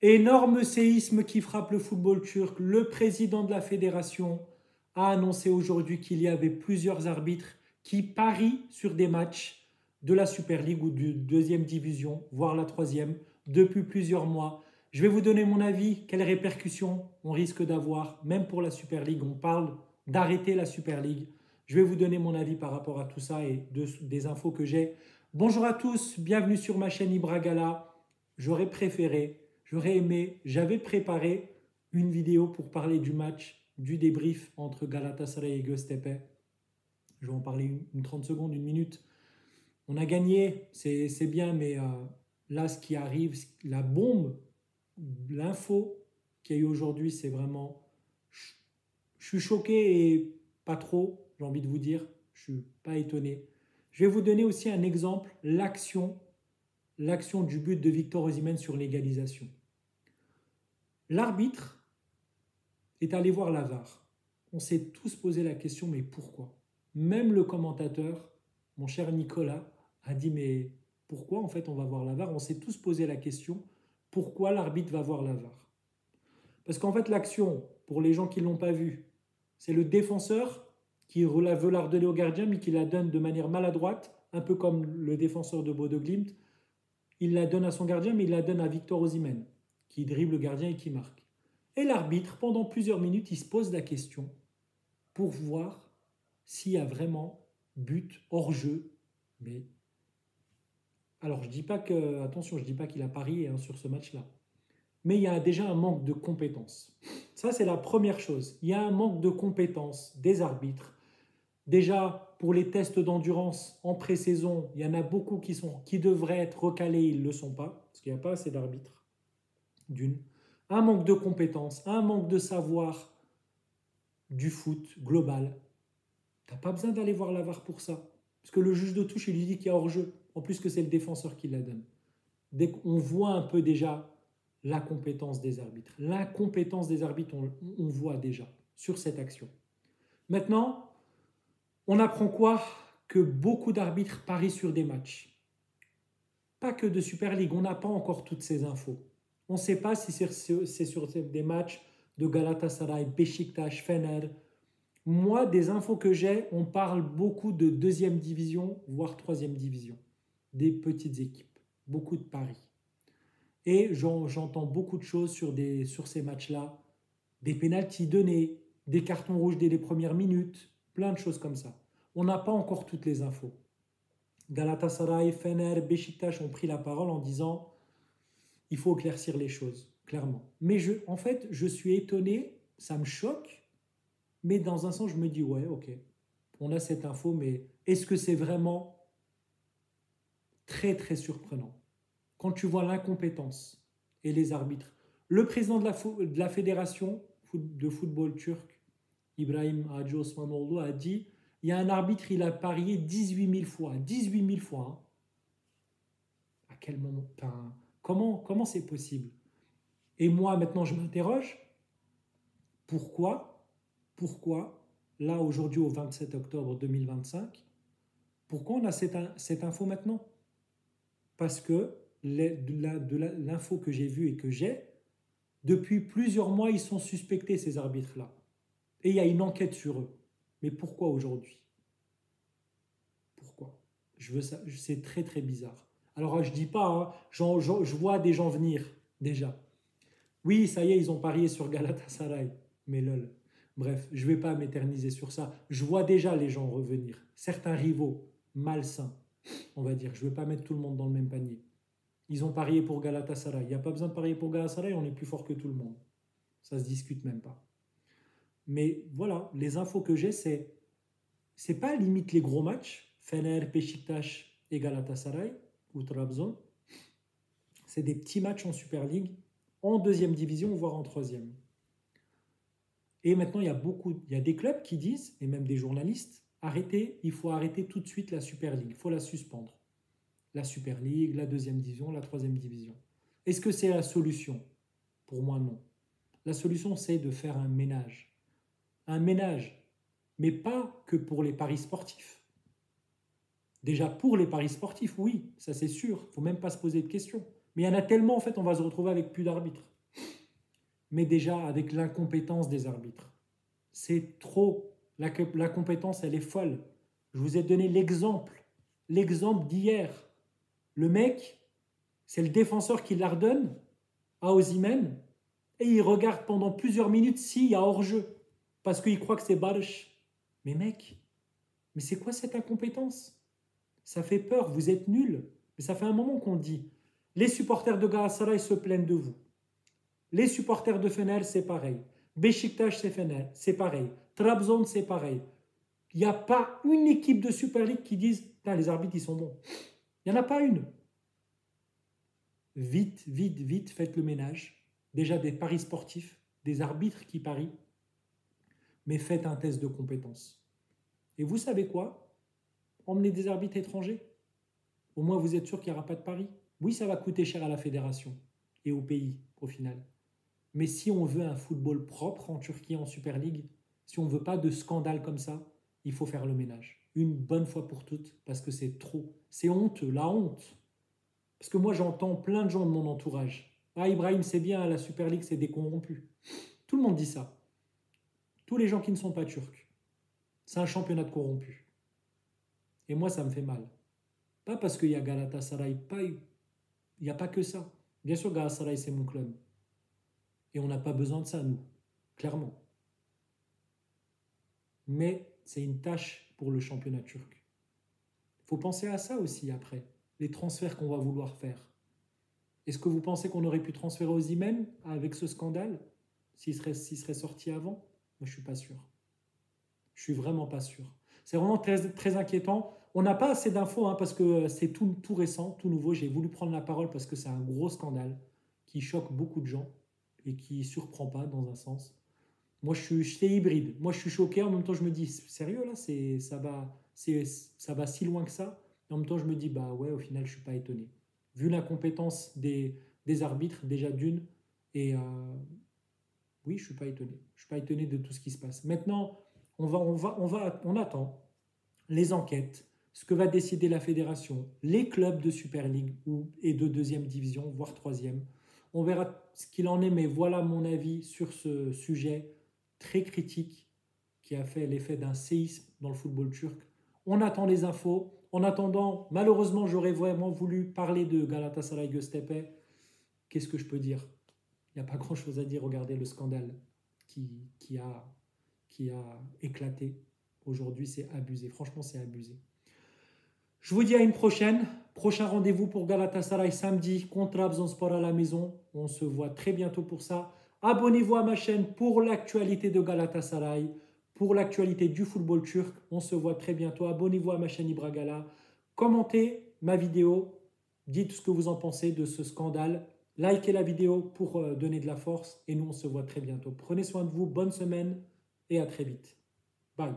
Énorme séisme qui frappe le football turc. Le président de la fédération a annoncé aujourd'hui qu'il y avait plusieurs arbitres qui parient sur des matchs de la Super League ou de deuxième division, voire la troisième, depuis plusieurs mois. Je vais vous donner mon avis, quelles répercussions on risque d'avoir, même pour la Super League. On parle d'arrêter la Super League. Je vais vous donner mon avis par rapport à tout ça et des infos que j'ai. Bonjour à tous, bienvenue sur ma chaîne Ibragala. J'aurais préféré, j'aurais aimé, j'avais préparé une vidéo pour parler du match, du débrief entre Galatasaray et Göztepe. Je vais en parler une 30 secondes, une minute. On a gagné, c'est bien, mais là, ce qui arrive, la bombe, l'info qu'il y a eu aujourd'hui, c'est vraiment... Je suis choqué et pas trop, j'ai envie de vous dire. Je ne suis pas étonné. Je vais vous donner aussi un exemple, l'action du but de Victor Osimhen sur l'égalisation. L'arbitre est allé voir la VAR. On s'est tous posé la question, mais pourquoi? Même le commentateur, mon cher Nicolas, a dit, mais pourquoi en fait on va voir la VAR? On s'est tous posé la question, pourquoi l'arbitre va voir la VAR? Parce qu'en fait l'action, pour les gens qui ne l'ont pas vu, c'est le défenseur qui veut la redonner au gardien, mais qui la donne de manière maladroite, un peu comme le défenseur de Bodo Glimt. Il la donne à son gardien, mais il la donne à Victor Osimhen, qui dribble le gardien et qui marque. Et l'arbitre, pendant plusieurs minutes, il se pose la question pour voir s'il y a vraiment but hors jeu. Mais alors, je dis pas que, attention, je dis pas qu'il a parié sur ce match-là. Mais il y a déjà un manque de compétences. Ça, c'est la première chose. Il y a un manque de compétences des arbitres. Déjà, pour les tests d'endurance en pré-saison, il y en a beaucoup qui devraient être recalés, ils ne le sont pas, parce qu'il n'y a pas assez d'arbitres. D'une. Un manque de compétences, un manque de savoir du foot global. Tu n'as pas besoin d'aller voir la VAR pour ça. Parce que le juge de touche, il lui dit qu'il y a hors-jeu. En plus que c'est le défenseur qui la donne. Dès qu'on voit un peu déjà la compétence des arbitres. L'incompétence des arbitres, on voit déjà sur cette action. Maintenant, on apprend quoi? Que beaucoup d'arbitres parient sur des matchs. Pas que de Super League, on n'a pas encore toutes ces infos. On ne sait pas si c'est sur des matchs de Galatasaray, Beşiktaş, Fener. Moi, des infos que j'ai, on parle beaucoup de deuxième division, voire troisième division. Des petites équipes, beaucoup de paris. Et j'entends beaucoup de choses sur ces matchs-là. Des pénaltys donnés, des cartons rouges dès les premières minutes, plein de choses comme ça. On n'a pas encore toutes les infos. Galatasaray, Fener, Beşiktaş ont pris la parole en disant il faut éclaircir les choses, clairement. Mais en fait, je suis étonné, ça me choque, mais dans un sens, je me dis ouais, ok, on a cette info, mais est-ce que c'est vraiment très, très surprenant? Quand tu vois l'incompétence et les arbitres. Le président de la fédération de football turc, Ibrahim Hacı Osmanoğlu, a dit il y a un arbitre, il a parié 18 000 fois. 18 000 fois. Hein. À quel moment? Comment c'est possible? Et moi, maintenant, je m'interroge. Pourquoi, là, aujourd'hui, au 27 octobre 2025, pourquoi on a cette info maintenant? Parce que l'info que j'ai vue et que j'ai, depuis plusieurs mois, ils sont suspectés, ces arbitres-là. Et il y a une enquête sur eux. Mais pourquoi aujourd'hui? Pourquoi? C'est très très bizarre. Alors je dis pas, hein, je vois des gens venir déjà. Oui, ça y est, ils ont parié sur Galatasaray. Mais lol. Bref, je ne vais pas m'éterniser sur ça. Je vois déjà les gens revenir. Certains rivaux malsains, on va dire. Je ne vais pas mettre tout le monde dans le même panier. Ils ont parié pour Galatasaray. Il n'y a pas besoin de parier pour Galatasaray, on est plus fort que tout le monde. Ça ne se discute même pas. Mais voilà, les infos que j'ai, c'est pas limite les gros matchs, Fener, Beşiktaş et Galatasaray, ou Trabzon. C'est des petits matchs en Super League, en deuxième division, voire en troisième. Et maintenant, il y a des clubs qui disent, et même des journalistes, il faut arrêter tout de suite la Super League, il faut la suspendre. La Super League, la deuxième division, la troisième division. Est-ce que c'est la solution? Pour moi, non. La solution, c'est de faire un ménage. Un ménage, mais pas que pour les paris sportifs. Déjà, pour les paris sportifs, oui, ça c'est sûr, il ne faut même pas se poser de questions. Mais il y en a tellement, en fait, on va se retrouver avec plus d'arbitres. Mais déjà, avec l'incompétence des arbitres. C'est trop. La compétence, elle est folle. Je vous ai donné l'exemple d'hier. Le mec, c'est le défenseur qui l'ordonne à Osimhen et il regarde pendant plusieurs minutes s'il y a hors-jeu parce qu'il croit que c'est Barış. Mais mec, mais c'est quoi cette incompétence? Ça fait peur, vous êtes nuls. Mais ça fait un moment qu'on le dit. Les supporters de Galatasaray se plaignent de vous. Les supporters de Fener, c'est pareil. Beşiktaş, c'est pareil. Trabzon, c'est pareil. Il n'y a pas une équipe de Super League qui dise « les arbitres, ils sont bons ». Il n'y en a pas une. Vite, vite, vite, faites le ménage. Déjà des paris sportifs, des arbitres qui parient, mais faites un test de compétence. Et vous savez quoi? Emmenez des arbitres étrangers. Au moins, vous êtes sûr qu'il n'y aura pas de paris. Oui, ça va coûter cher à la fédération et au pays, au final. Mais si on veut un football propre en Turquie, en Super League, si on ne veut pas de scandale comme ça, il faut faire le ménage. Une bonne fois pour toutes, parce que c'est trop. C'est honteux, la honte. Parce que moi, j'entends plein de gens de mon entourage. Ah, Ibrahim, c'est bien, la Super League, c'est des corrompus. Tout le monde dit ça. Tous les gens qui ne sont pas turcs. C'est un championnat de corrompus. Et moi, ça me fait mal. Pas parce qu'il y a Galatasaray, il n'y a pas que ça. Bien sûr, Galatasaray, c'est mon club. Et on n'a pas besoin de ça, nous. Clairement. Mais c'est une tâche pour le championnat turc. Il faut penser à ça aussi après. Les transferts qu'on va vouloir faire. Est-ce que vous pensez qu'on aurait pu transférer Osimhen avec ce scandale s'il serait sorti avant? Moi, je ne suis pas sûr. Je suis vraiment pas sûr. C'est vraiment très, très inquiétant. On n'a pas assez d'infos parce que c'est tout récent, tout nouveau. J'ai voulu prendre la parole parce que c'est un gros scandale qui choque beaucoup de gens et qui ne surprend pas dans un sens. Moi, je suis hybride. Moi, je suis choqué. En même temps, je me dis, sérieux là, ça va si loin que ça. Et en même temps, je me dis, bah ouais, au final, je ne suis pas étonné. Vu l'incompétence des arbitres, déjà d'une, et oui, je ne suis pas étonné. Je ne suis pas étonné de tout ce qui se passe. Maintenant, on attend les enquêtes, ce que va décider la fédération, les clubs de Super League et de deuxième division, voire troisième. On verra ce qu'il en est, mais voilà mon avis sur ce sujet très critique qui a fait l'effet d'un séisme dans le football turc. On attend les infos. En attendant, malheureusement, j'aurais vraiment voulu parler de Galatasaray Göztepe. Qu'est-ce que je peux dire? Il n'y a pas grand-chose à dire. Regardez le scandale qui a éclaté. Aujourd'hui, c'est abusé. Franchement, c'est abusé. Je vous dis à une prochaine. Prochain rendez-vous pour Galatasaray samedi contre Trabzonspor à la maison. On se voit très bientôt pour ça. Abonnez-vous à ma chaîne pour l'actualité de Galatasaray, pour l'actualité du football turc. On se voit très bientôt. Abonnez-vous à ma chaîne Ibragala. Commentez ma vidéo. Dites ce que vous en pensez de ce scandale. Likez la vidéo pour donner de la force. Et nous, on se voit très bientôt. Prenez soin de vous. Bonne semaine et à très vite. Bye.